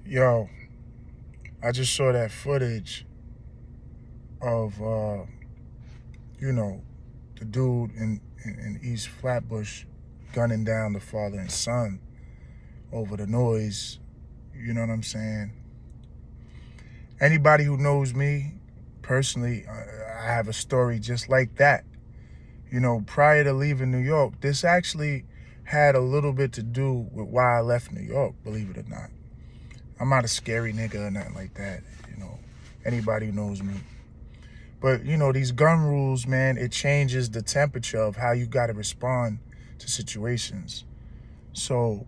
Yo, I just saw that footage of, the dude in East Flatbush gunning down the father and son over the noise. You know what I'm saying? Anybody who knows me personally, I have a story just like that. Prior to leaving New York, this actually had a little bit to do with why I left New York, believe it or not. I'm not a scary nigga or nothing like that, anybody who knows me. But, these gun rules, man, it changes the temperature of how you got to respond to situations. So,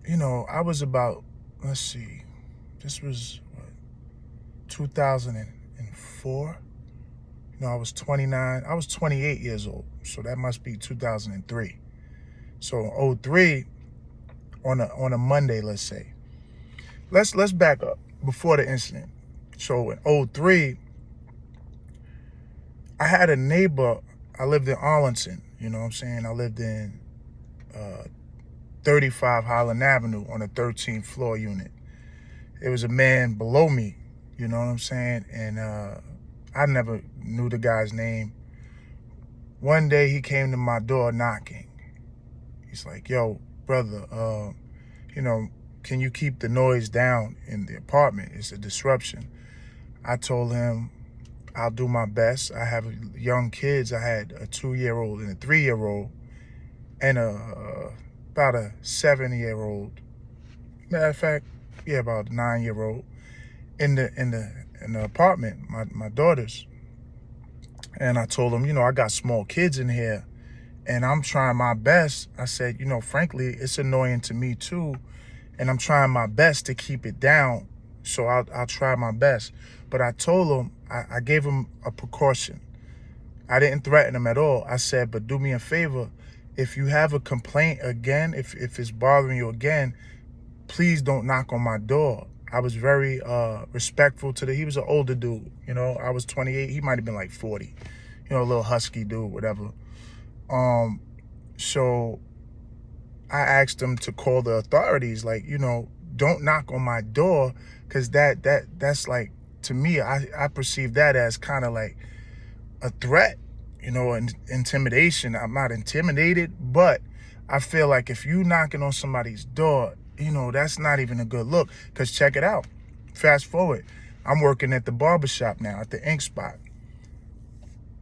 I was about, let's see, this was, 2004? I was 29. I was 28 years old, so that must be 2003. So, 03, on a Monday, let's say. Let's back up before the incident. So, in 03, I had a neighbor. I lived in Arlington, you know what I'm saying? I lived in 35 Highland Avenue on the 13th floor unit. It was a man below me, you know what I'm saying? And I never knew the guy's name. One day he came to my door knocking. He's like, yo, brother, can you keep the noise down in the apartment? It's a disruption. I told him, I'll do my best. I have young kids. I had a 2-year-old and a 3-year-old and about a 7-year-old. Matter of fact, about a 9-year-old in the apartment, my daughters. And I told them, I got small kids in here and I'm trying my best. I said, frankly, it's annoying to me too. And I'm trying my best to keep it down. So I'll try my best. But I told him, I gave him a precaution. I didn't threaten him at all. I said, but do me a favor. If you have a complaint again, if it's bothering you again, please don't knock on my door. I was very respectful to he was an older dude. I was 28. He might have been like 40. A little husky dude, whatever. So I asked him to call the authorities, like, don't knock on my door, because that's like, to me, I perceive that as kind of like a threat, and intimidation. I'm not intimidated, but I feel like if you knocking on somebody's door, that's not even a good look. Because check it out. Fast forward. I'm working at the barbershop now, at the ink spot.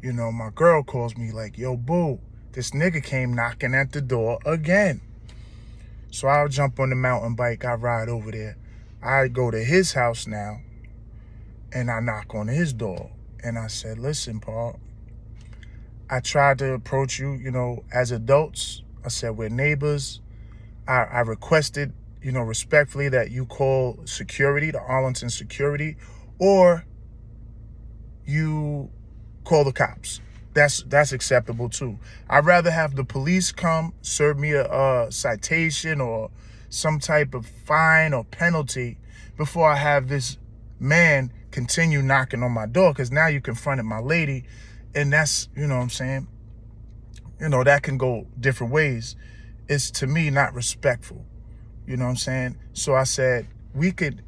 My girl calls me like, yo, boo, this nigga came knocking at the door again. So I'll jump on the mountain bike. I ride over there. I go to his house now, and I knock on his door. And I said, listen, Paul, I tried to approach you, as adults. I said, we're neighbors. I requested, respectfully, that you call security, the Arlington security, or you call the cops. That's acceptable too. I'd rather have the police come serve me a citation or some type of fine or penalty before I have this man continue knocking on my door, because now you confronted my lady, and that's, what I'm saying, that can go different ways. It's, to me, not respectful. You know what I'm saying? So I said, we could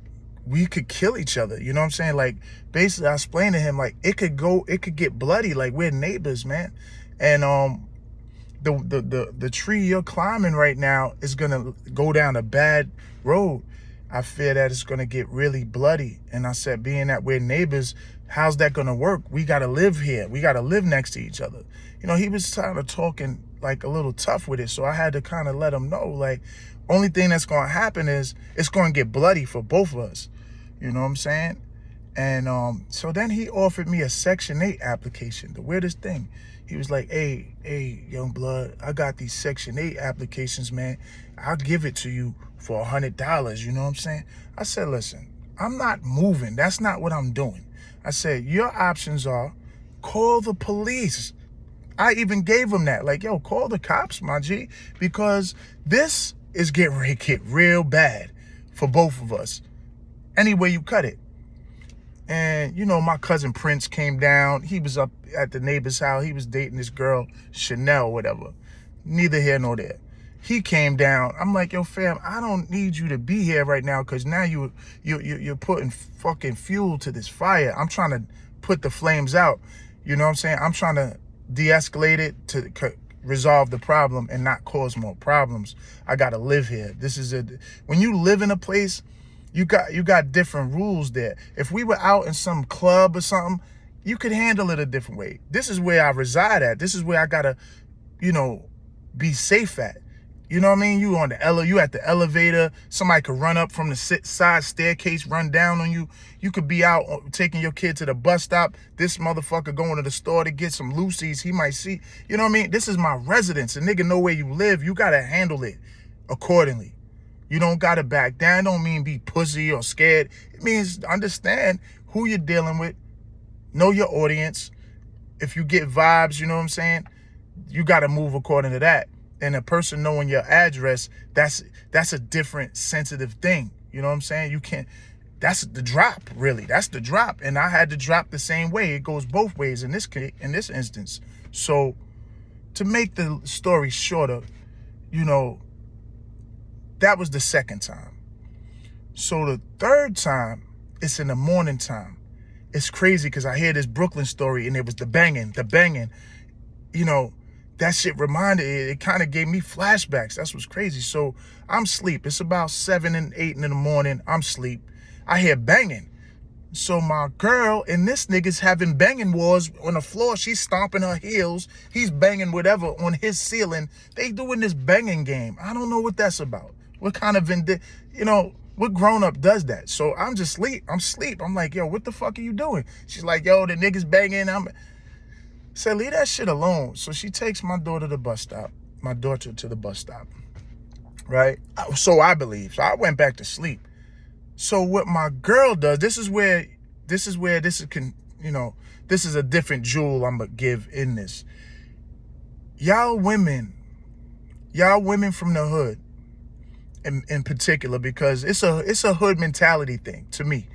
kill each other. You know what I'm saying? Like, basically I explained to him, like, it could get bloody. Like, we're neighbors, man. And the tree you're climbing right now is gonna go down a bad road. I fear that it's gonna get really bloody. And I said, being that we're neighbors, how's that gonna work? We gotta live here. We gotta live next to each other. He was kind of talking like a little tough with it. So I had to kind of let him know, like, only thing that's gonna happen is it's gonna get bloody for both of us. You know what I'm saying? And so then he offered me a Section 8 application. The weirdest thing. He was like, hey, young blood, I got these Section 8 applications, man. I'll give it to you for $100. You know what I'm saying? I said, listen, I'm not moving. That's not what I'm doing. I said, your options are call the police. I even gave him that. Like, yo, call the cops, my G, because this is getting ready to get real bad for both of us. Any way you cut it. And, my cousin Prince came down. He was up at the neighbor's house. He was dating this girl, Chanel, whatever. Neither here nor there. He came down. I'm like, yo, fam, I don't need you to be here right now because now you're putting fucking fuel to this fire. I'm trying to put the flames out. You know what I'm saying? I'm trying to de-escalate it to resolve the problem and not cause more problems. I gotta live here. When you live in a place, you got different rules there. If we were out in some club or something, you could handle it a different way. This is where I reside at. This is where I gotta, be safe at. You know what I mean? You at the elevator. Somebody could run up from the side staircase, run down on you. You could be out taking your kid to the bus stop. This motherfucker going to the store to get some Lucy's. He might see. You know what I mean? This is my residence. A nigga know where you live. You gotta handle it accordingly. You don't gotta back down. Don't mean be pussy or scared. It means understand who you're dealing with. Know your audience. If you get vibes, you know what I'm saying? You gotta move according to that. And a person knowing your address, that's a different sensitive thing. You know what I'm saying? That's the drop, really. That's the drop. And I had to drop the same way. It goes both ways in this instance. So to make the story shorter, that was the second time. So the third time, it's in the morning time. It's crazy because I hear this Brooklyn story and it was the banging. That shit it kind of gave me flashbacks. That's what's crazy. So I'm asleep. It's about 7 and 8 in the morning. I'm asleep. I hear banging. So my girl and this nigga's having banging wars on the floor. She's stomping her heels. He's banging whatever on his ceiling. They doing this banging game. I don't know what that's about. What kind of what grown up does that? So I'm just sleep. I'm like, yo, what the fuck are you doing? She's like, yo, the nigga's banging. Said, leave that shit alone. So she takes my daughter to the bus stop, right? So I believe. So I went back to sleep. So what my girl does, this is a different jewel I'm gonna give in this. Y'all women from the hood, in particular, because it's a hood mentality thing to me.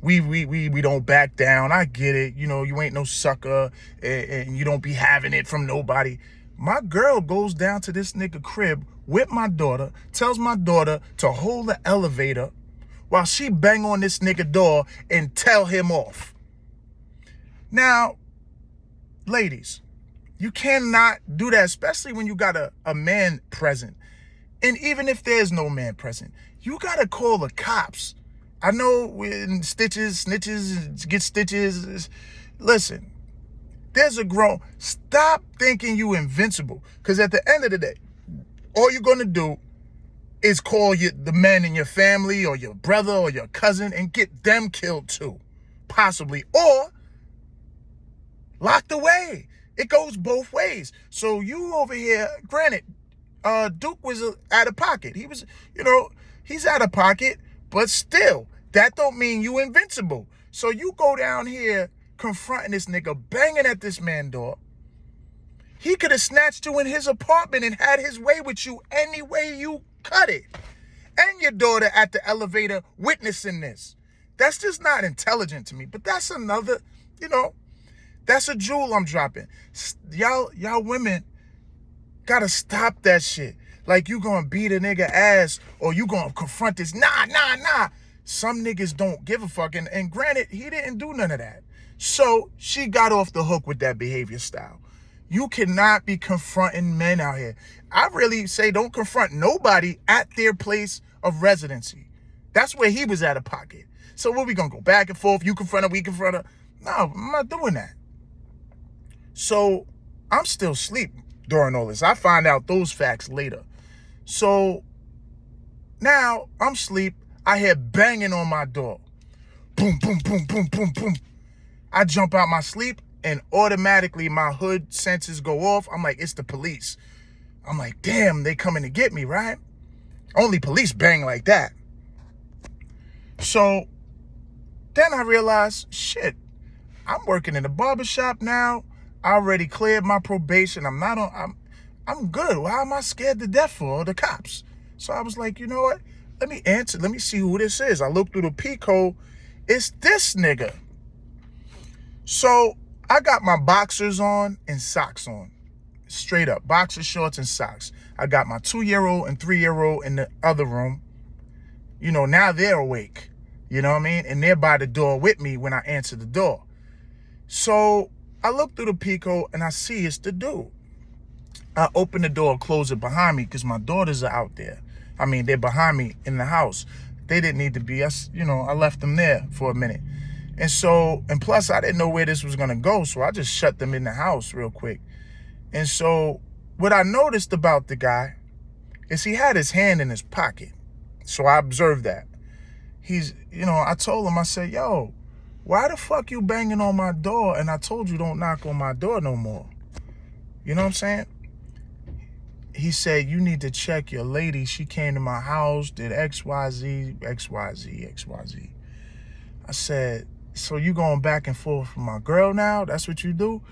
We don't back down. I get it. You ain't no sucker and you don't be having it from nobody. My girl goes down to this nigga crib with my daughter, tells my daughter to hold the elevator while she bang on this nigga door and tell him off. Now, ladies, you cannot do that, especially when you got a man present. And even if there's no man present, you got to call the cops. I know when snitches get stitches. Listen, stop thinking you invincible. Because at the end of the day, all you're going to do is call the men in your family or your brother or your cousin and get them killed too, possibly. Or locked away. It goes both ways. So you over here, granted, Duke was out of pocket. He was, he's out of pocket, but still, that don't mean you invincible. So you go down here confronting this nigga, banging at this man's door. He could have snatched you in his apartment and had his way with you any way you cut it. And your daughter at the elevator witnessing this. That's just not intelligent to me. But that's another, that's a jewel I'm dropping. Y'all women gotta stop that shit. Like you gonna beat a nigga ass or you gonna confront this. Nah. Some niggas don't give a fuck. And granted, he didn't do none of that. So she got off the hook with that behavior style. You cannot be confronting men out here. I really say don't confront nobody at their place of residency. That's where he was out of pocket. So what, we gonna go back and forth? You confront her, we confront her. No, I'm not doing that. So I'm still asleep during all this. I find out those facts later. So now I'm asleep. I hear banging on my door. Boom, boom, boom, boom, boom, boom. I jump out my sleep and automatically my hood senses go off. I'm like, it's the police. I'm like, damn, they coming to get me, right? Only police bang like that. So then I realized, shit, I'm working in a barbershop now. I already cleared my probation. I'm good. Why am I scared to death for the cops? So I was like, you know what? Let me answer. Let me see who this is. I looked through the P-code. It's this nigga. So I got my boxers on and socks on. straight up, boxer shorts and socks. I got my 2-year-old and 3-year-old in the other room. You know, now they're awake. You know what I mean? And they're by the door with me when I answer the door. So I look through the peephole and I see it's the dude. I open the door and close it behind me because my daughters are out there. I mean, they're behind me in the house. They didn't need to be. I left them there for a minute. And so, and plus I didn't know where this was going to go. So I just shut them in the house real quick. And so what I noticed about the guy is he had his hand in his pocket. So I observed that. I told him, I said, yo, why the fuck you banging on my door? And I told you don't knock on my door no more. You know what I'm saying? He said, you need to check your lady. She came to my house, did XYZ, XYZ, XYZ. I said, so you going back and forth with my girl now? That's what you do?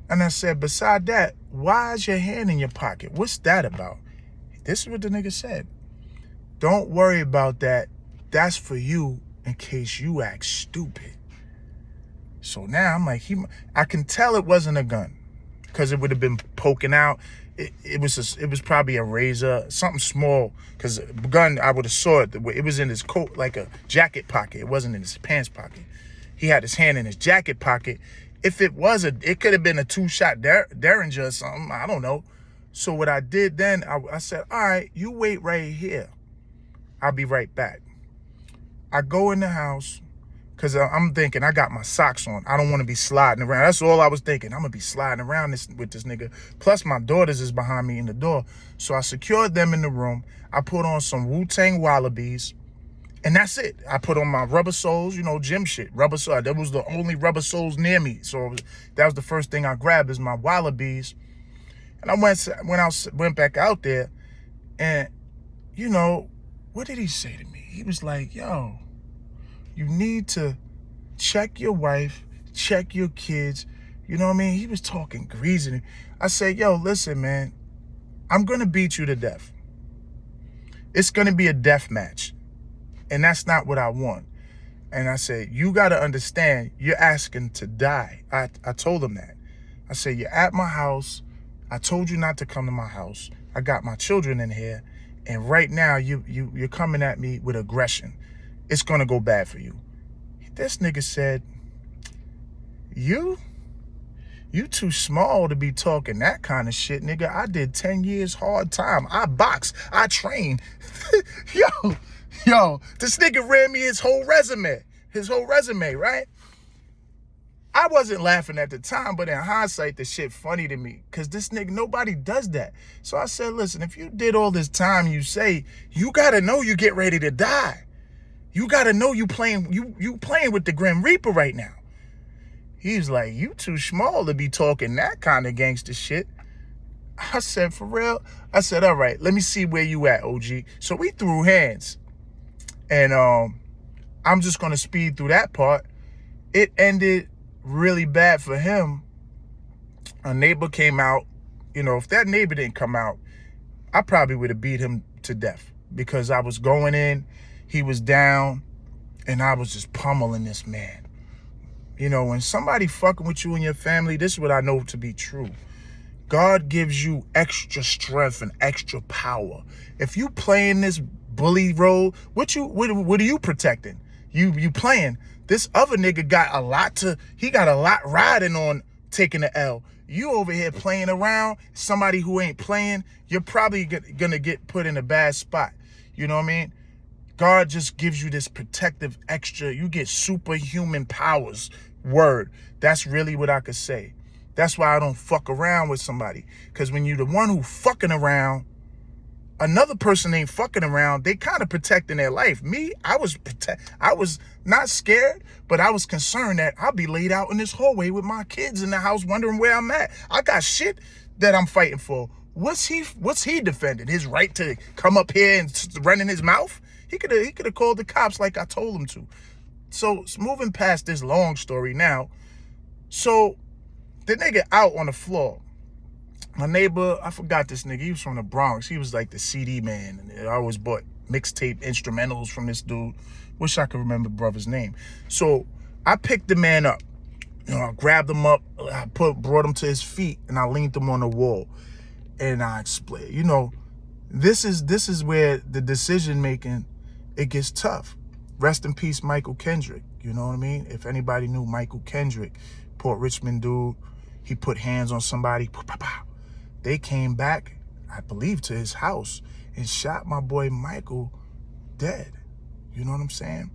And I said, beside that, why is your hand in your pocket? What's that about? This is what the nigga said. Don't worry about that. That's for you in case you act stupid. So now I'm like, I can tell it wasn't a gun because it would have been poking out. It was probably a razor, something small, because the gun, I would have saw it. It was in his coat, like a jacket pocket. It wasn't in his pants pocket. He had his hand in his jacket pocket. If it was it could have been a 2-shot Derringer or something. I don't know. So what I did then, I said, all right, you wait right here. I'll be right back. I go in the house because I'm thinking I got my socks on. I don't want to be sliding around. That's all I was thinking. I'm going to be sliding around with this nigga. Plus my daughters is behind me in the door. So I secured them in the room. I put on some Wu-Tang Wallabies. And that's it. I put on my rubber soles, gym shit. Rubber soles. That was the only rubber soles near me. So that was the first thing I grabbed is my Wallabies. And I went back out there and, what did he say to me? He was like, yo, you need to check your wife, check your kids. You know what I mean? He was talking greasy. I said, yo, listen, man, I'm going to beat you to death. It's going to be a death match. And that's not what I want. And I said, you got to understand, you're asking to die. I told him that. I said, you're at my house. I told you not to come to my house. I got my children in here. And right now, you're coming at me with aggression. It's going to go bad for you. This nigga said, you too small to be talking that kind of shit, nigga. I did 10 years hard time. I box. I train. Yo, this nigga ran me his whole resume, right? I wasn't laughing at the time, but in hindsight, the shit funny to me. Because this nigga, nobody does that. So I said, listen, if you did all this time you say, you got to know you get ready to die. You got to know you playing with the Grim Reaper right now. He's like, you too small to be talking that kind of gangster shit. I said, for real? I said, all right, let me see where you at, OG. So we threw hands. And I'm just going to speed through that part. It ended really bad for him. A neighbor came out. If that neighbor didn't come out, I probably would have beat him to death because I was going in, he was down, and I was just pummeling this man. When somebody fucking with you and your family, this is what I know to be true. God gives you extra strength and extra power. If you playing this bully role, what are you protecting? You playing. This other nigga got a lot riding on taking the L. You over here playing around, somebody who ain't playing, you're probably gonna get put in a bad spot. You know what I mean? God just gives you this protective extra. You get superhuman powers. Word. That's really what I could say. That's why I don't fuck around with somebody. Because when you're the one who fucking around, another person ain't fucking around, they kind of protecting their life. Me, I was not scared, but I was concerned that I'll be laid out in this hallway with my kids in the house wondering where I'm at. I got shit that I'm fighting for. What's he defending? His right to come up here and run in his mouth? He could have called the cops like I told him to. So moving past this long story now. So the nigga out on the floor. My neighbor, I forgot this nigga. He was from the Bronx. He was like the CD man. And I always bought mixtape instrumentals from this dude. Wish I could remember brother's name. So I picked the man up. I grabbed him up, brought him to his feet, and I leaned him on the wall. And I explained, this is where the decision making, it gets tough. Rest in peace, Michael Kendrick. You know what I mean? If anybody knew Michael Kendrick, Port Richmond dude, he put hands on somebody. They came back, I believe, to his house and shot my boy Michael dead. You know what I'm saying?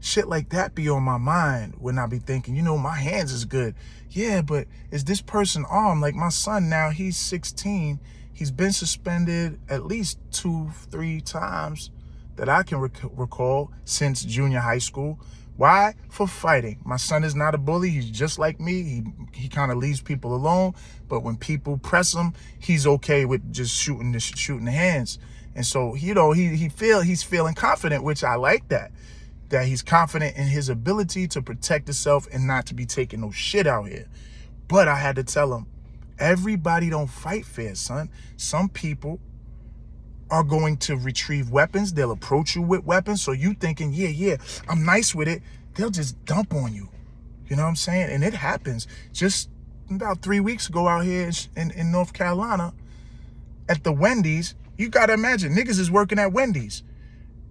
Shit like that be on my mind when I be thinking, my hands is good. Yeah, but is this person armed? Like my son now, he's 16. He's been suspended at least 2-3 times that I can recall since junior high school. Why? For fighting. My son is not a bully. He's just like me. He kind of leaves people alone. But when people press him, he's okay with just shooting the hands. And so, he's feeling confident, which I like that he's confident in his ability to protect himself and not to be taking no shit out here. But I had to tell him, everybody don't fight fair, son. Some people are going to retrieve weapons. They'll approach you with weapons. So you thinking, yeah, I'm nice with it. They'll just dump on you. You know what I'm saying? And it happens. Just about 3 weeks ago out here in North Carolina at the Wendy's, you got to imagine, niggas is working at Wendy's.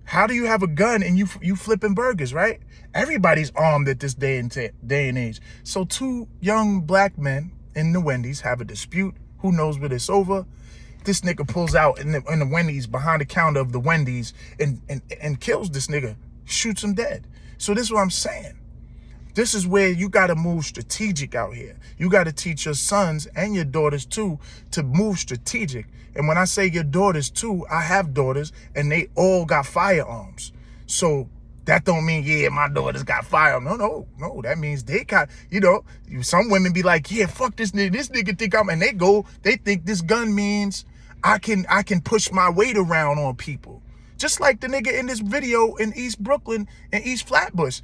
How do you have a gun and you flipping burgers, right? Everybody's armed at this day and age. So 2 young black men in the Wendy's have a dispute. Who knows what it's over? This nigga pulls out in the Wendy's, behind the counter of the Wendy's, and kills this nigga, shoots him dead. So this is what I'm saying. This is where you got to move strategic out here. You got to teach your sons and your daughters too to move strategic. And when I say your daughters too, I have daughters and they all got firearms. So that don't mean, yeah, my daughters got firearms. No. That means they got, some women be like, yeah, fuck this nigga. This nigga think and they think this gun means I can push my weight around on people. Just like the nigga in this video in East Brooklyn and East Flatbush.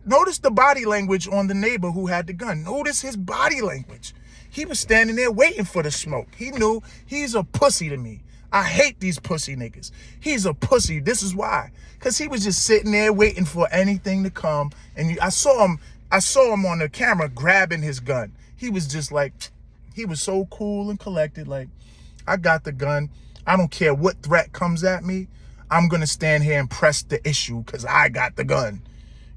Notice the body language on the neighbor who had the gun. Notice his body language. He was standing there waiting for the smoke. He knew he's a pussy to me. I hate these pussy niggas. He's a pussy. This is why. Because he was just sitting there waiting for anything to come. And I saw him on the camera grabbing his gun. He was just like, he was so cool and collected. Like, I got the gun. I don't care what threat comes at me. I'm going to stand here and press the issue because I got the gun.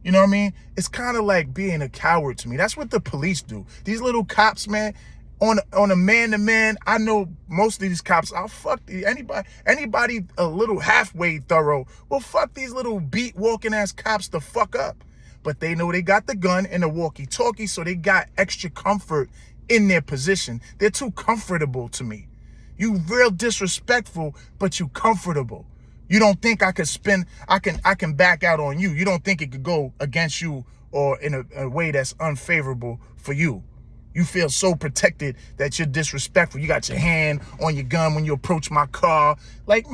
You know what I mean? It's kind of like being a coward to me. That's what the police do. These little cops, man, on a man-to-man, I know most of these cops, I'll fuck anybody a little halfway thorough, well, fuck these little beat-walking ass cops the fuck up. But they know they got the gun and the walkie-talkie, so they got extra comfort in their position. They're too comfortable to me. You real disrespectful, but you comfortable. You don't think I can back out on you. You don't think it could go against you or in a way that's unfavorable for you. You feel so protected that you're disrespectful. You got your hand on your gun when you approach my car. Like,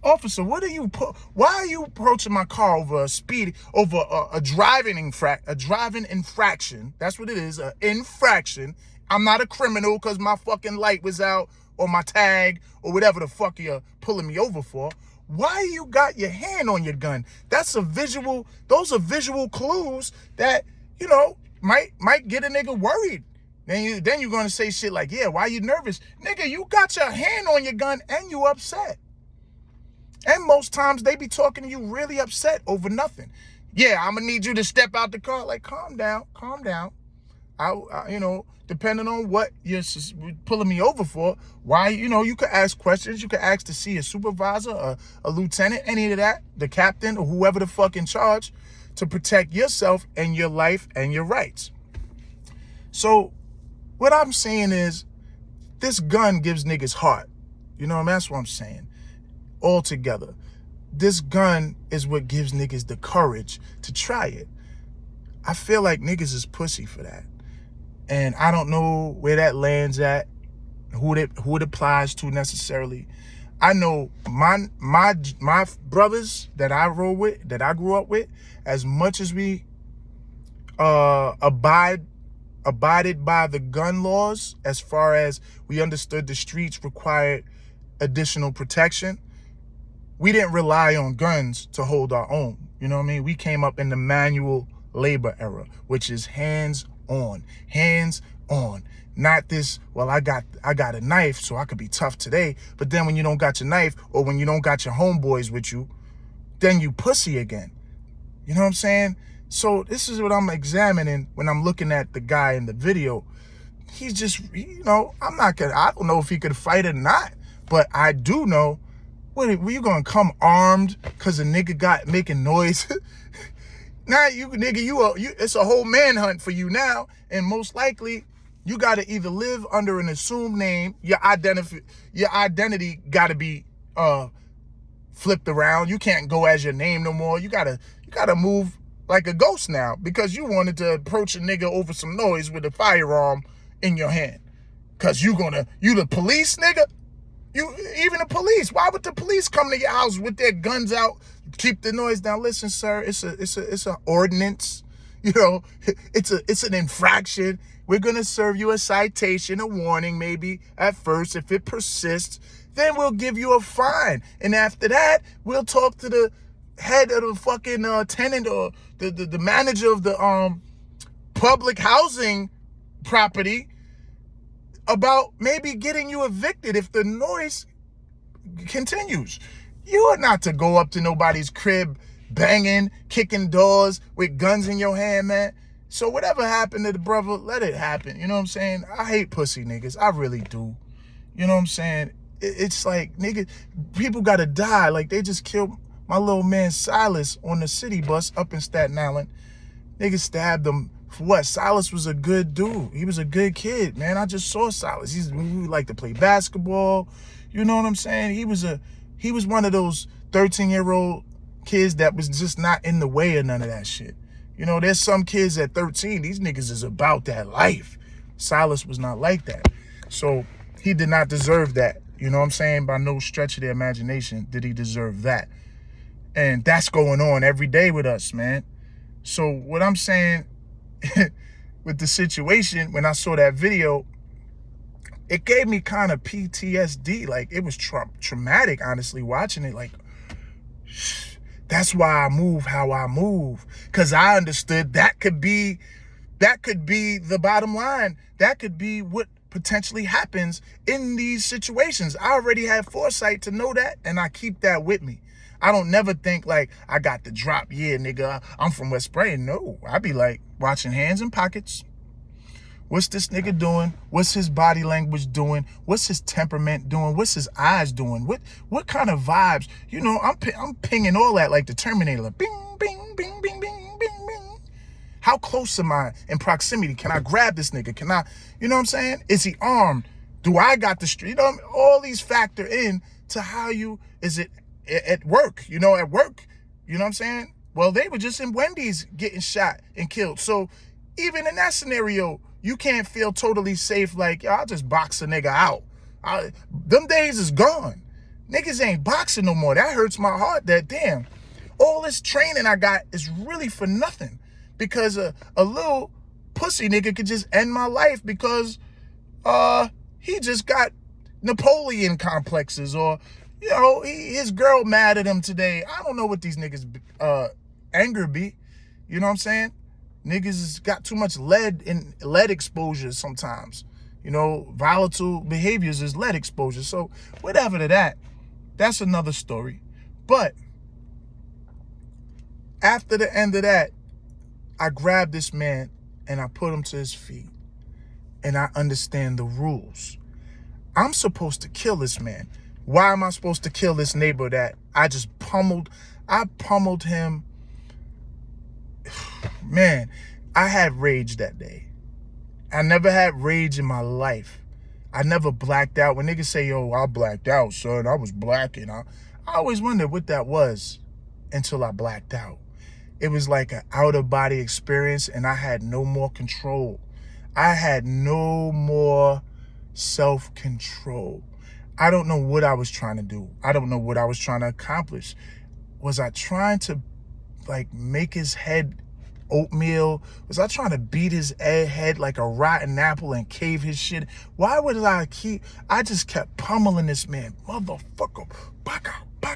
officer, why are you approaching my car over a driving infraction? That's what it is, an infraction. I'm not a criminal because my fucking light was out or my tag or whatever the fuck you're pulling me over for. Why you got your hand on your gun? Those are visual clues that, might get a nigga worried. Then you're going to say shit like, yeah, why you nervous? Nigga, you got your hand on your gun and you upset. And most times they be talking to you really upset over nothing. Yeah, I'm going to need you to step out the car. Like, calm down. I depending on what you're pulling me over for, why, you could ask questions. You could ask to see a supervisor, a lieutenant, any of that, the captain or whoever the fuck in charge to protect yourself and your life and your rights. So what I'm saying is this gun gives niggas heart. That's what I'm saying. Altogether, this gun is what gives niggas the courage to try it. I feel like niggas is pussy for that. And I don't know where that lands at, who it applies to necessarily. I know my brothers that I roll with, that I grew up with, as much as we abided by the gun laws, as far as we understood the streets required additional protection, we didn't rely on guns to hold our own. You know what I mean? We came up in the manual labor era, which is hands on. Not this, well, I got a knife, so I could be tough today. But then when you don't got your knife, or when you don't got your homeboys with you, then you pussy again. You know what I'm saying? So this is what I'm examining when I'm looking at the guy in the video. He's just, I don't know if he could fight or not, but I do know, were you gonna come armed because a nigga got making noise? Now it's a whole manhunt for you now, and most likely you gotta either live under an assumed name, your identity gotta be flipped around. You can't go as your name no more. You gotta move like a ghost now because you wanted to approach a nigga over some noise with a firearm in your hand. Cause you the police, nigga? Even the police. Why would the police come to your house with their guns out, keep the noise down? Listen, sir, it's a ordinance. It's an infraction. We're gonna serve you a citation, a warning, maybe at first. If it persists, then we'll give you a fine. And after that, we'll talk to the head of the fucking tenant or the manager of the public housing property about maybe getting you evicted if the noise continues. You are not to go up to nobody's crib banging, kicking doors with guns in your hand, man. So whatever happened to the brother, let it happen. You know what I'm saying? I hate pussy niggas. I really do. You know what I'm saying? It's like, nigga, people gotta die. Like, they just killed my little man Silas on the city bus up in Staten Island. Niggas stabbed him. For what? Silas was a good dude. He was a good kid, man. I just saw Silas. He liked to play basketball. You know what I'm saying? He was one of those 13-year-old kids that was just not in the way of none of that shit. There's some kids at 13, these niggas is about that life. Silas was not like that. So he did not deserve that. You know what I'm saying? By no stretch of the imagination did he deserve that. And that's going on every day with us, man. So what I'm saying with the situation, when I saw that video, it gave me kind of PTSD. Like, it was traumatic, honestly, watching it. Like, that's why I move how I move. Because I understood that could be the bottom line. That could be what potentially happens in these situations. I already had foresight to know that, and I keep that with me. I don't never think like I got the drop. Yeah, nigga, I'm from West Brain. No, I be like watching hands in pockets. What's this nigga doing? What's his body language doing? What's his temperament doing? What's his eyes doing? What kind of vibes? I'm pinging all that like the Terminator. Like, bing, bing, bing, bing, bing, bing, bing. How close am I in proximity? Can I grab this nigga? Can I, you know what I'm saying? Is he armed? Do I got the street? All these factor in to how is it at work, at work, you know what I'm saying? Well, they were just in Wendy's getting shot and killed. So even in that scenario, you can't feel totally safe. Like, I'll just box a nigga out. Them days is gone. Niggas ain't boxing no more. That hurts my heart that, damn, all this training I got is really for nothing because a little pussy nigga could just end my life because he just got Napoleon complexes or, his girl mad at him today. I don't know what these niggas anger be. You know what I'm saying? Niggas has got too much lead exposure sometimes. Volatile behaviors is lead exposure. So whatever to that, that's another story. But after the end of that, I grabbed this man and I put him to his feet. And I understand the rules. I'm supposed to kill this man. Why am I supposed to kill this neighbor that I just pummeled? I pummeled him. Man, I had rage that day. I never had rage in my life. I never blacked out. When niggas say, yo, I blacked out, son, I was blacking. I always wondered what that was until I blacked out. It was like an out-of-body experience, and I had no more control. I had no more self-control. I don't know what I was trying to do. I don't know what I was trying to accomplish. Was I trying to make his head oatmeal? Was I trying to beat his head like a rotten apple and cave his shit? Why would I just kept pummeling this man. Motherfucker, back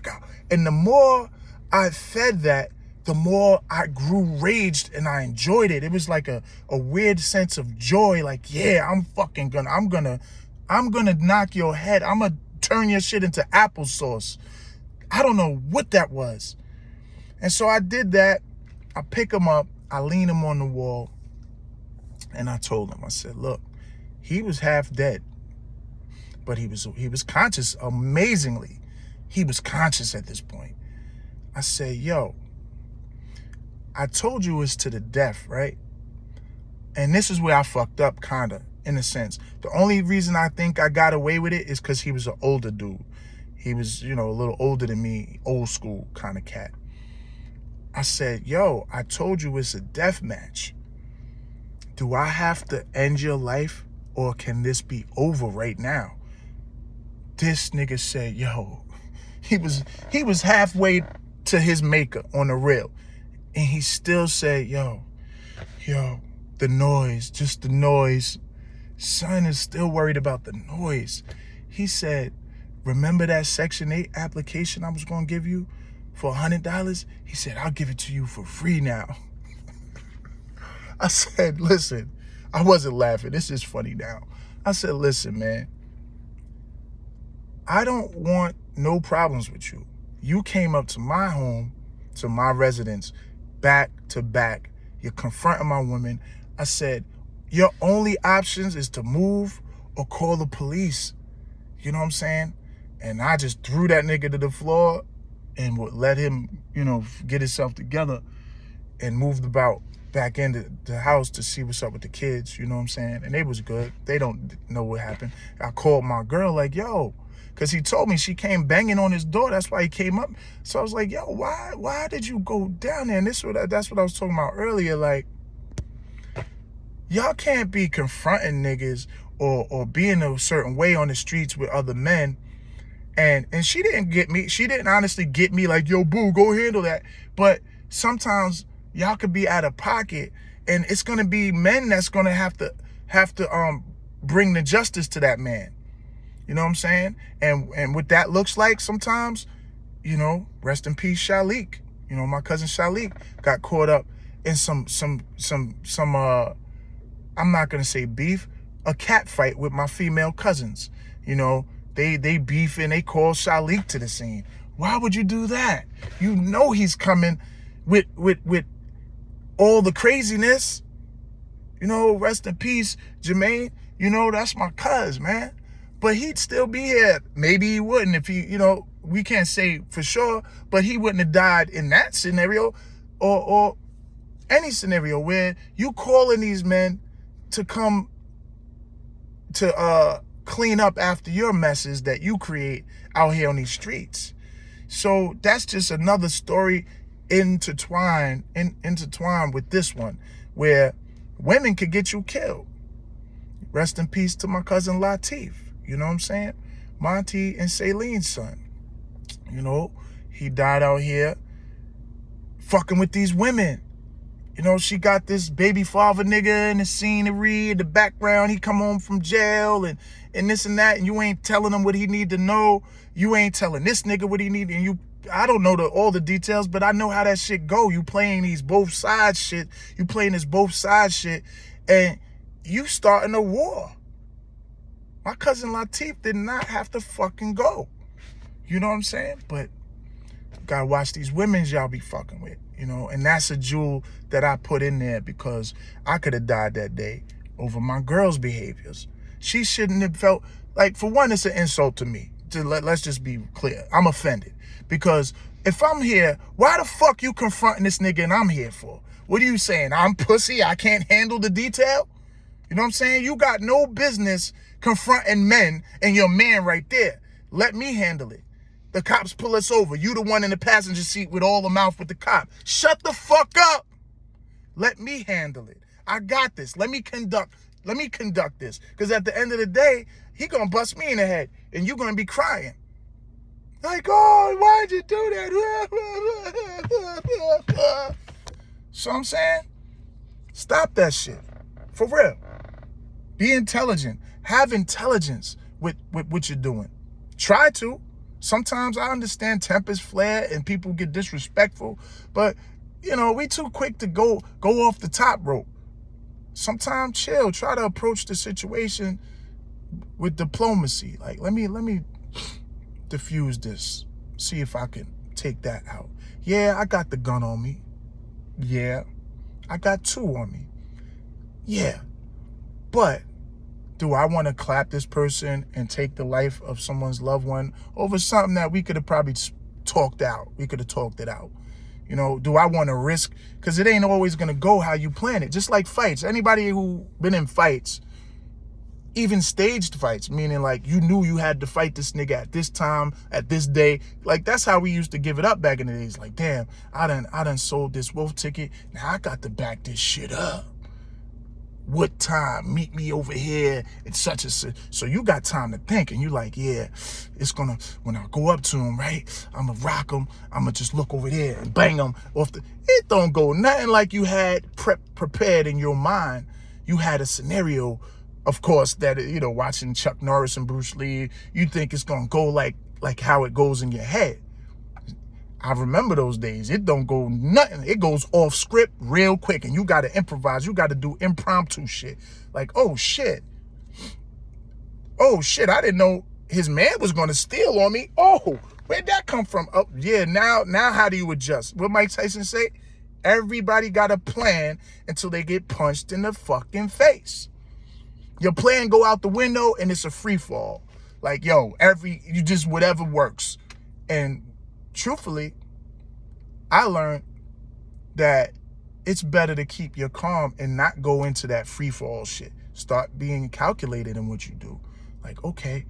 out. And the more I fed that, the more I grew raged and I enjoyed it. It was like a weird sense of joy. Like, yeah, I'm gonna knock your head. I'm gonna turn your shit into applesauce. I don't know what that was. And so I did that. I pick him up, I lean him on the wall, and I told him, I said, look, he was half dead, but he was conscious. Amazingly, he was conscious at this point. I said, yo, I told you it's to the death, right? And this is where I fucked up, kinda, in a sense. The only reason I think I got away with it is because he was an older dude. He was, a little older than me, old school kind of cat. I said, yo, I told you it's a death match. Do I have to end your life, or can this be over right now? This nigga said, yo, he was halfway to his maker on the rail. And he still said, yo, the noise, just the noise. Son is still worried about the noise. He said, remember that Section 8 application I was going to give you for $100? He said, I'll give it to you for free now. I said, listen, I wasn't laughing. This is funny now. I said, listen, man, I don't want no problems with you. You came up to my home, to my residence, back to back. You're confronting my woman. I said, your only options is to move or call the police. You know what I'm saying? And I just threw that nigga to the floor and would let him, get himself together, and moved about back into the house to see what's up with the kids. You know what I'm saying? And they was good. They don't know what happened. I called my girl like, yo, because he told me she came banging on his door. That's why he came up. So I was like, yo, why did you go down there? And that's what I was talking about earlier. Like, y'all can't be confronting niggas or being a certain way on the streets with other men. And she didn't get me. She didn't honestly get me like, yo, boo, go handle that. But sometimes y'all could be out of pocket, and it's gonna be men that's gonna have to bring the justice to that man. You know what I'm saying? And what that looks like sometimes, rest in peace, Shalik. My cousin Shalik got caught up in some I'm not gonna say beef, a cat fight with my female cousins. They beefing, they call Shalik to the scene. Why would you do that? He's coming with all the craziness. Rest in peace, Jermaine. That's my cuz, man. But he'd still be here. Maybe he wouldn't if he, we can't say for sure, but he wouldn't have died in that scenario or any scenario where you calling these men to come to clean up after your messes that you create out here on these streets. So that's just another story intertwined with this one, where women could get you killed. Rest in peace to my cousin Latif. You know what I'm saying? Monty and Celine's son. He died out here fucking with these women. She got this baby father nigga in the scenery, in the background. He come home from jail and this and that, and you ain't telling him what he need to know. You ain't telling this nigga what he need, and I don't know all the details, but I know how that shit go. You playing these both sides shit. You playing this both sides shit, and you starting a war. My cousin Latif did not have to fucking go. You know what I'm saying? But gotta watch these women y'all be fucking with, and that's a jewel that I put in there because I could have died that day over my girl's behaviors. She shouldn't have felt like, for one, it's an insult to me. Let's just be clear. I'm offended because if I'm here, why the fuck you confronting this nigga and I'm here for? What are you saying? I'm pussy? I can't handle the detail? You know what I'm saying? You got no business confronting men and your man right there. Let me handle it. The cops pull us over. You the one in the passenger seat with all the mouth with the cop. Shut the fuck up. Let me handle it. I got this. Let me conduct this. Because at the end of the day, he gonna bust me in the head and you gonna be crying. Like, oh, why'd you do that? So I'm saying, stop that shit. For real. Be intelligent. Have intelligence with what you're doing. Try to. Sometimes I understand tempers flare and people get disrespectful, but we too quick to go off the top rope. Sometimes chill, try to approach the situation with diplomacy. Like, let me diffuse this, see if I can take that out. Yeah, I got the gun on me. Yeah, I got 2 on me. Yeah, but do I want to clap this person and take the life of someone's loved one over something that we could have probably talked out? We could have talked it out. Do I want to risk? Because it ain't always going to go how you plan it. Just like fights. Anybody who been in fights, even staged fights, meaning like you knew you had to fight this nigga at this time, at this day. Like, that's how we used to give it up back in the days. Like, damn, I done sold this wolf ticket. Now I got to back this shit up. What time? Meet me over here at such and such. So you got time to think, and you like, yeah, it's gonna, when I go up to him, right, I'm gonna rock him. I'm gonna just look over there and bang him off the, it don't go nothing like you had prepared in your mind. You had a scenario, of course, that, watching Chuck Norris and Bruce Lee, you think it's gonna go like how it goes in your head. I remember those days. It don't go nothing. It goes off script real quick, and you got to improvise. You got to do impromptu shit. Like, oh shit, I didn't know his man was going to steal on me. Oh, where'd that come from? Oh yeah, now how do you adjust? What Mike Tyson say? Everybody got a plan until they get punched in the fucking face. Your plan go out the window and it's a free fall. Like, yo, you just whatever works. And truthfully, I learned that it's better to keep your calm and not go into that free fall shit. Start being calculated in what you do. Like, okay,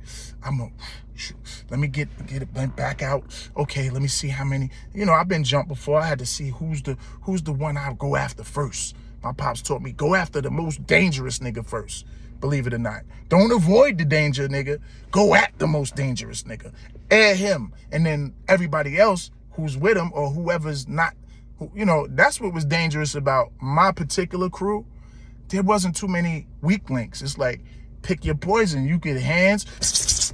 let me get it back out. Okay, let me see how many. I've been jumped before. I had to see who's the one I'll go after first. My pops taught me, go after the most dangerous nigga first. Believe it or not. Don't avoid the danger, nigga. Go at the most dangerous nigga. Air him. And then everybody else who's with him or whoever's not, that's what was dangerous about my particular crew. There wasn't too many weak links. It's like, pick your poison. You get hands.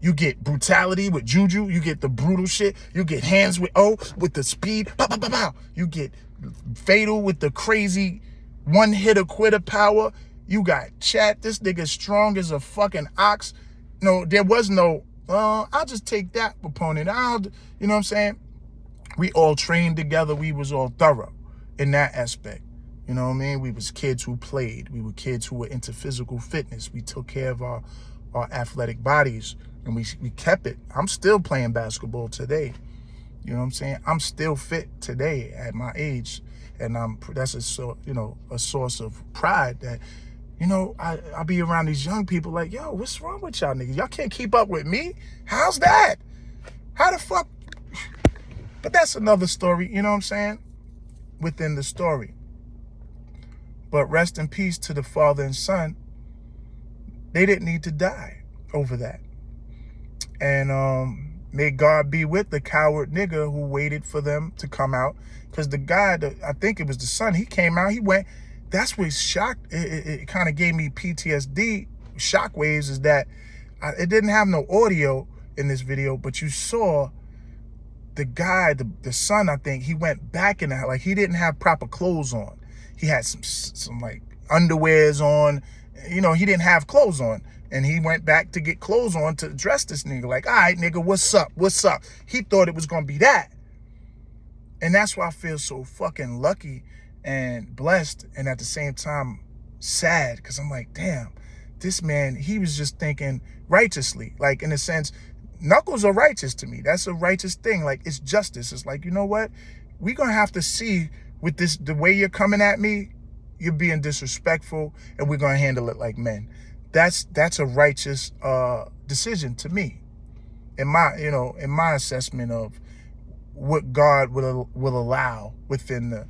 You get brutality with juju. You get the brutal shit. You get hands with the speed. Pow, pow, pow, pow. You get fatal with the crazy one-hitter quitter power. You got chat. This nigga strong as a fucking ox. No, there was no, I'll just take that opponent. You know what I'm saying? We all trained together. We was all thorough in that aspect. You know what I mean? We was kids who played. We were kids who were into physical fitness. We took care of our athletic bodies, and we kept it. I'm still playing basketball today. You know what I'm saying? I'm still fit today at my age, and that's a source of pride that, I be around these young people like, yo, what's wrong with y'all niggas? Y'all can't keep up with me? How's that? How the fuck? But that's another story, you know what I'm saying? Within the story. But rest in peace to the father and son. They didn't need to die over that. And may God be with the coward nigga who waited for them to come out. Because the guy, I think it was the son, he came out, he went. That's what shocked, it kind of gave me PTSD, shockwaves, is that it didn't have no audio in this video, but you saw the guy, the son, I think, he went back in the, like, he didn't have proper clothes on. He had some like underwears on, he didn't have clothes on. And he went back to get clothes on to dress this nigga. Like, all right, nigga, what's up? What's up? He thought it was going to be that. And that's why I feel so fucking lucky and blessed, and at the same time sad, because I'm like, damn, this man, he was just thinking righteously. Like, in a sense, knuckles are righteous to me. That's a righteous thing. Like, it's justice. It's like, you know what? We're going to have to see with this, the way you're coming at me, you're being disrespectful, and we're going to handle it like men. That's a righteous decision to me, in my assessment of what God will allow within the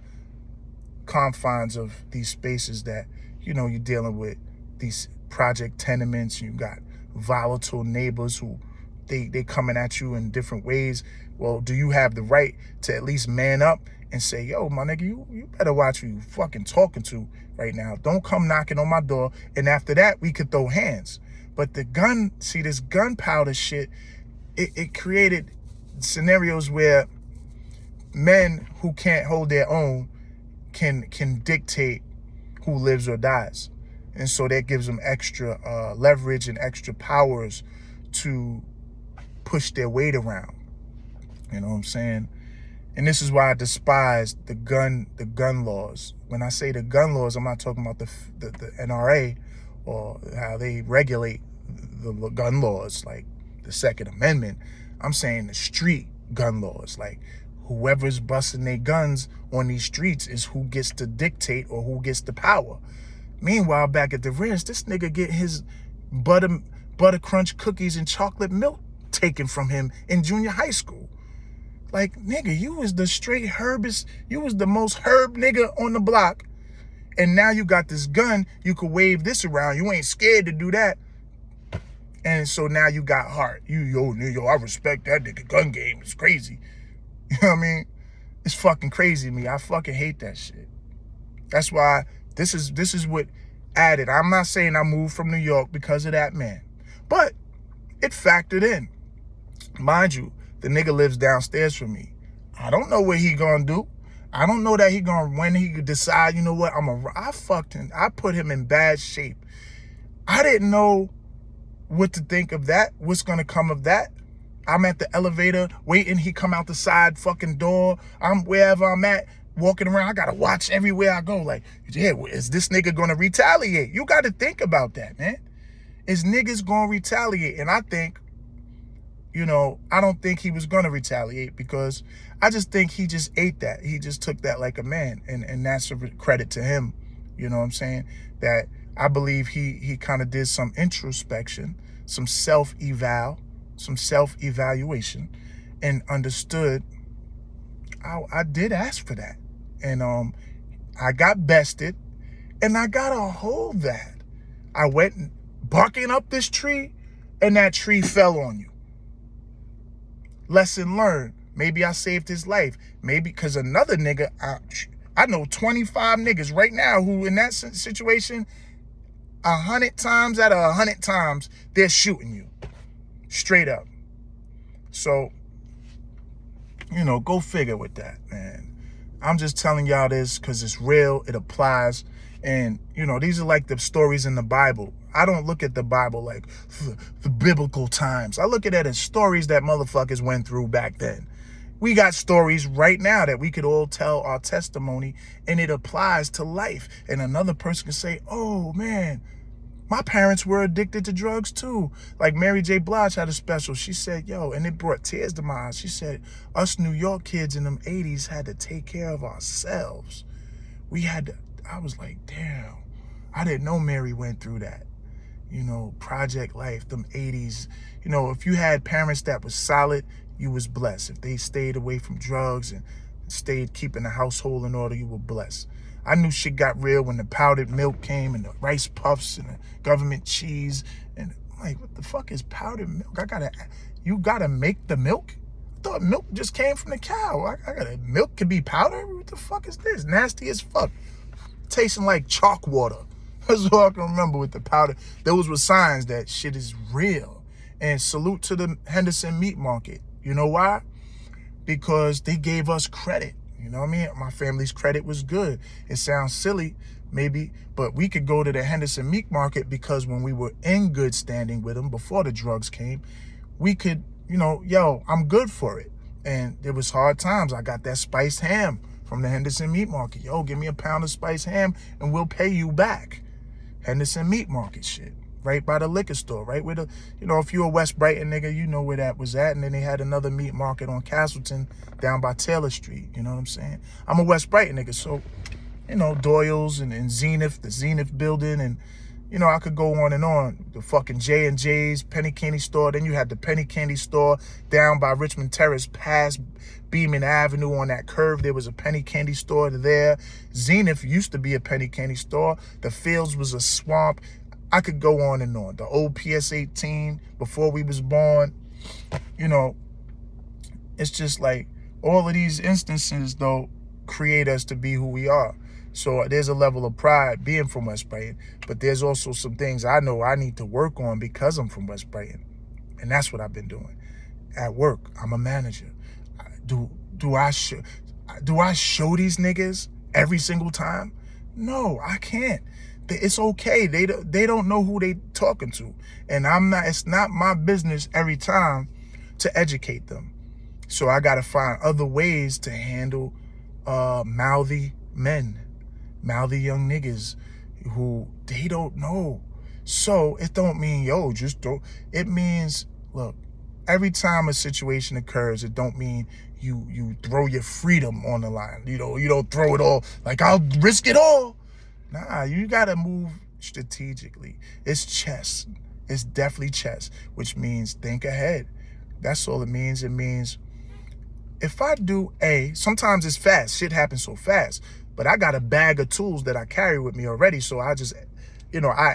confines of these spaces that, you're dealing with these project tenements. You got volatile neighbors who they coming at you in different ways. Well, do you have the right to at least man up and say, yo, my nigga, you better watch who you fucking talking to right now. Don't come knocking on my door. And after that, we could throw hands. But this gunpowder shit, it created scenarios where men who can't hold their own can dictate who lives or dies. And so that gives them extra leverage and extra powers to push their weight around. You know what I'm saying? And this is why I despise the gun laws. When I say the gun laws, I'm not talking about the NRA or how they regulate the gun laws, like the Second Amendment. I'm saying the street gun laws. Like, whoever's busting their guns on these streets is who gets to dictate or who gets the power. Meanwhile, back at the ranch, this nigga get his butter crunch cookies and chocolate milk taken from him in junior high school. Like, nigga, you was the straight herbist. You was the most herb nigga on the block. And now you got this gun. You could wave this around. You ain't scared to do that. And so now you got heart. Yo, I respect that nigga. Gun game is crazy. You know what I mean? It's fucking crazy to me. I fucking hate that shit. That's why this is what added. I'm not saying I moved from New York because of that man. But it factored in. Mind you, the nigga lives downstairs from me. I don't know what he gonna do. I don't know that when he could decide, you know what, I fucked him. I put him in bad shape. I didn't know what to think of that. What's gonna come of that? I'm at the elevator waiting. He come out the side fucking door. I'm wherever I'm at, walking around. I gotta watch everywhere I go. Like, yeah, is this nigga gonna retaliate? You gotta think about that, man. Is niggas gonna retaliate? And I think, I don't think he was going to retaliate, because I just think he just ate that. He just took that like a man. And that's a credit to him. You know what I'm saying? That I believe he kind of did some introspection, some self-evaluation, and understood I did ask for that. And I got bested, and I got to hold that. I went barking up this tree, and that tree fell on you. Lesson learned. Maybe I saved his life. Maybe because another nigga, I know 25 niggas right now who in that situation, 100 times out of 100 times, they're shooting you. Straight up. So, go figure with that, man. I'm just telling y'all this because it's real. It applies. And, these are like the stories in the Bible. I don't look at the Bible like the biblical times. I look at it as stories that motherfuckers went through back then. We got stories right now that we could all tell our testimony, and it applies to life. And another person can say, oh, man, my parents were addicted to drugs too. Like Mary J. Blige had a special. She said, yo, and it brought tears to my eyes. She said, us New York kids in them 80s had to take care of ourselves. I was like, damn, I didn't know Mary went through that. Project life, them 80s. If you had parents that was solid, you was blessed. If they stayed away from drugs and stayed keeping the household in order, you were blessed. I knew shit got real when the powdered milk came and the rice puffs and the government cheese. And I'm like, what the fuck is powdered milk? You gotta make the milk? I thought milk just came from the cow. Milk can be powdered? What the fuck is this? Nasty as fuck. Tasting like chalk water. That's all I can remember with the powder. Those were signs that shit is real. And salute to the Henderson Meat Market. You know why? Because they gave us credit. You know what I mean? My family's credit was good. It sounds silly, maybe, but we could go to the Henderson Meat Market because when we were in good standing with them before the drugs came, we could, I'm good for it. And there was hard times. I got that spiced ham from the Henderson Meat Market. Yo, give me a pound of spiced ham and we'll pay you back. Henderson Meat Market shit. Right by the liquor store, right where if you're a West Brighton nigga, you know where that was at. And then they had another meat market on Castleton down by Taylor Street. You know what I'm saying? I'm a West Brighton nigga, so, Doyle's and Zenith, the Zenith building, and, I could go on and on. The fucking J&J's, penny candy store. Then you had the penny candy store down by Richmond Terrace, past Beeman Avenue on that curve. There was a penny candy store there. Zenith used to be a penny candy store. The Fields was a swamp. I could go on and on. The old PS-18 before we was born, it's just like all of these instances, though, create us to be who we are. So there's a level of pride being from West Brighton, but there's also some things I know I need to work on because I'm from West Brighton. And that's what I've been doing. At work, I'm a manager. I do Do I show these niggas every single time? No, I can't. It's okay. They don't know who they talking to, and it's not my business every time to educate them. So I gotta find other ways to handle mouthy men, mouthy young niggas who they don't know. So it don't mean, yo, just don't. It means, look, every time a situation occurs, it don't mean you throw your freedom on the line. You don't throw it all, like, I'll risk it all. Nah, you gotta move strategically. It's chess. It's definitely chess, which means think ahead. That's all it means. It means if I do A, sometimes it's fast. Shit happens so fast. But I got a bag of tools that I carry with me already. So I just, I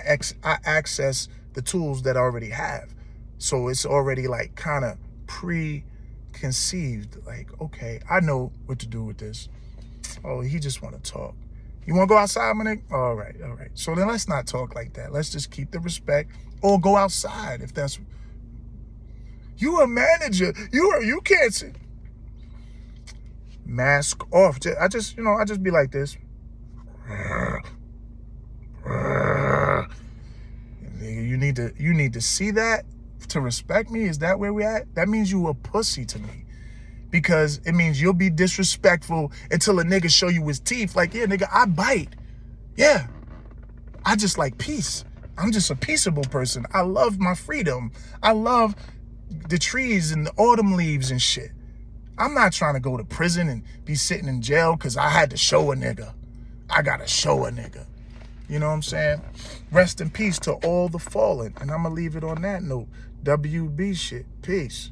access the tools that I already have. So it's already like kind of preconceived. Like, okay, I know what to do with this. Oh, he just want to talk. You want to go outside, my nigga? All right. So then let's not talk like that. Let's just keep the respect, or go outside if that's. You a manager. You can't see. Mask off. I just be like this. You need to see that to respect me. Is that where we at? That means you a pussy to me. Because it means you'll be disrespectful until a nigga show you his teeth. Like, yeah, nigga, I bite. Yeah. I just like peace. I'm just a peaceable person. I love my freedom. I love the trees and the autumn leaves and shit. I'm not trying to go to prison and be sitting in jail because I had to show a nigga. I gotta show a nigga. You know what I'm saying? Rest in peace to all the fallen. And I'm gonna leave it on that note. WB shit. Peace.